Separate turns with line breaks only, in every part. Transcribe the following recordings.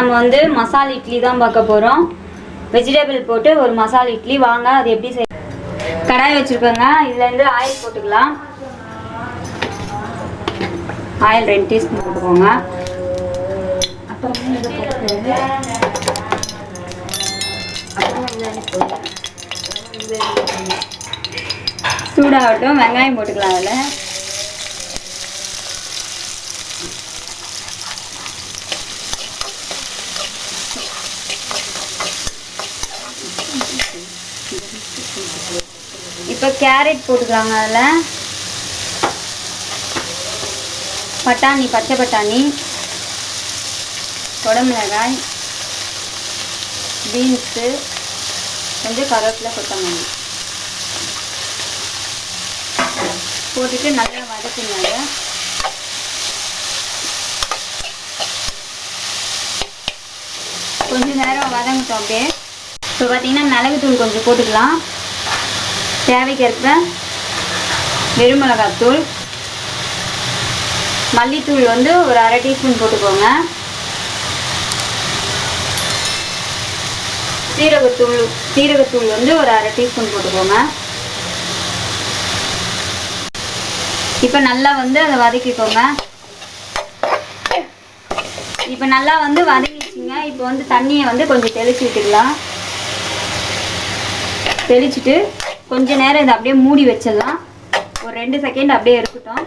நம்ம வந்து மசாலா இட்லி தான் பார்க்க போகிறோம். வெஜிடபிள் போட்டு ஒரு மசாலா இட்லி. வாங்க அது எப்படி செய்ய. கடாய் வச்சுருக்கோங்க. இதுலேருந்து ஆயில் போட்டுக்கலாம். ஆயில் 2 டீஸ்பூன் போட்டுக்கோங்க. சூடாகட்டும். வெங்காயம் போட்டுக்கலாம். அதில் இப்போ கேரட் போட்டுக்கலாங்க. அதில் பட்டாணி, பச்சை பட்டாணி, குடமிளகாய், பீன்ஸு, கொஞ்சம் கருவேப்பிலை, கொத்தமல்லி போட்டுட்டு நல்லா வதக்குங்க. அதை கொஞ்சம் நேரம் வதங்கட்டும். அப்படியே இப்போ பார்த்தீங்கன்னா மிளகுத்தூள் கொஞ்சம் போட்டுக்கலாம். தேவைக்கேற்ப வெறுமிளகாத்தூள், மல்லித்தூள் வந்து ஒரு 1/2 டீஸ்பூன் போட்டுக்கோங்க. சீரகத்தூள் வந்து ஒரு 1/2 டீஸ்பூன் போட்டுக்கோங்க. இப்போ நல்லா வந்து அதை வதக்கிக்கோங்க. இப்போ நல்லா வந்து வதங்கிச்சிங்க. இப்போ வந்து தண்ணியை வந்து கொஞ்சம் தெளித்து விட்டுக்கலாம். தெளிச்சுட்டு கொஞ்ச நேரம் இதை அப்படியே மூடி வச்சிடலாம். ஒரு 2 செகண்ட் அப்படியே இருக்கட்டும்.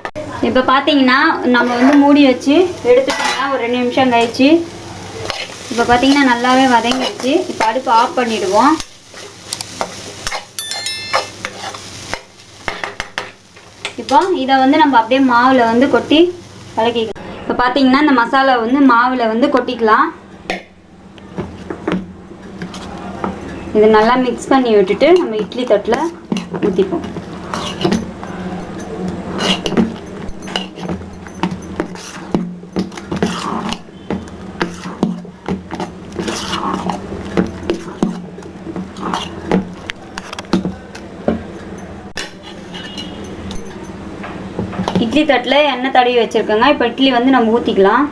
இப்போ பார்த்தீங்கன்னா நம்ம வந்து மூடி வச்சு எடுத்துட்டோம்னா ஒரு 2 நிமிஷம் கழிச்சு இப்போ பார்த்தீங்கன்னா நல்லாவே வதங்கிடுச்சு. இப்போ அடுப்பு ஆஃப் பண்ணிடுவோம். இப்போ இதை வந்து நம்ம அப்படியே மாவில் வந்து கொட்டி கலக்கிக்கலாம். இப்போ பார்த்தீங்கன்னா இந்த மசாலா வந்து மாவில் வந்து கொட்டிக்கலாம். இது நல்லா மிக்ஸ் பண்ணி விட்டுட்டு நம்ம இட்லி தட்டில் ஊற்றிப்போம். இட்லி தட்டில் எண்ணெய் தடவி வச்சுருக்கோங்க. இப்போ இட்லி வந்து நம்ம ஊற்றிக்கலாம்.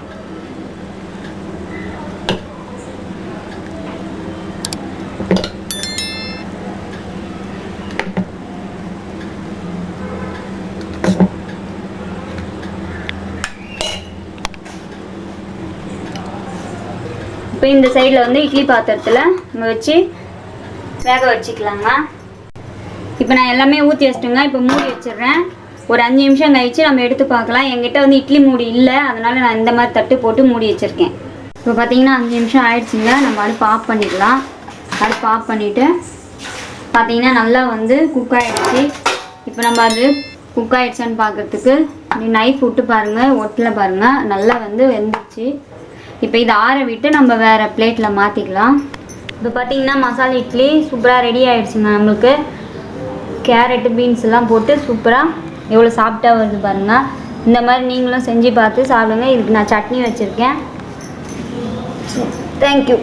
இப்போ இந்த சைடில் வந்து இட்லி பாத்திரத்தில் நம்ம வச்சு வேக வச்சுக்கலாங்க. இப்போ நான் எல்லாமே ஊற்றி வச்சிட்டேங்க. இப்போ மூடி வச்சிடுறேன். ஒரு 5 நிமிஷம் கழிச்சு நம்ம எடுத்து பார்க்கலாம். என்கிட்ட வந்து இட்லி மூடி இல்லை, அதனால் நான் இந்த மாதிரி தட்டு போட்டு மூடி வச்சுருக்கேன். இப்போ பார்த்தீங்கன்னா 5 நிமிஷம் ஆயிடுச்சுங்க. நம்ம அடுப்பு ஆஃப் பண்ணிடலாம். அடுப்பு ஆஃப் பண்ணிவிட்டு பார்த்தீங்கன்னா நல்லா வந்து குக் ஆகிடுச்சு. இப்போ நம்ம அது குக் ஆகிடுச்சான்னு பார்க்குறதுக்கு நைஃப் விட்டு பாருங்கள், ஒட்டில் பாருங்கள், நல்லா வந்து வெந்துச்சு. இப்போ இதை ஆற விட்டு நம்ம வேறு பிளேட்டில் மாற்றிக்கலாம். இப்போ பார்த்தீங்கன்னா மசாலா இட்லி சூப்பராக ரெடி ஆகிடுச்சுங்க. நம்மளுக்கு கேரட்டு, பீன்ஸ் எல்லாம் போட்டு சூப்பராக எவ்வளோ சாஃப்டாக வருது பாருங்கள். இந்த மாதிரி நீங்களும் செஞ்சு பார்த்து சாப்பிடுங்க. இதுக்கு நான் சட்னி வச்சுருக்கேன். தேங்க்யூ.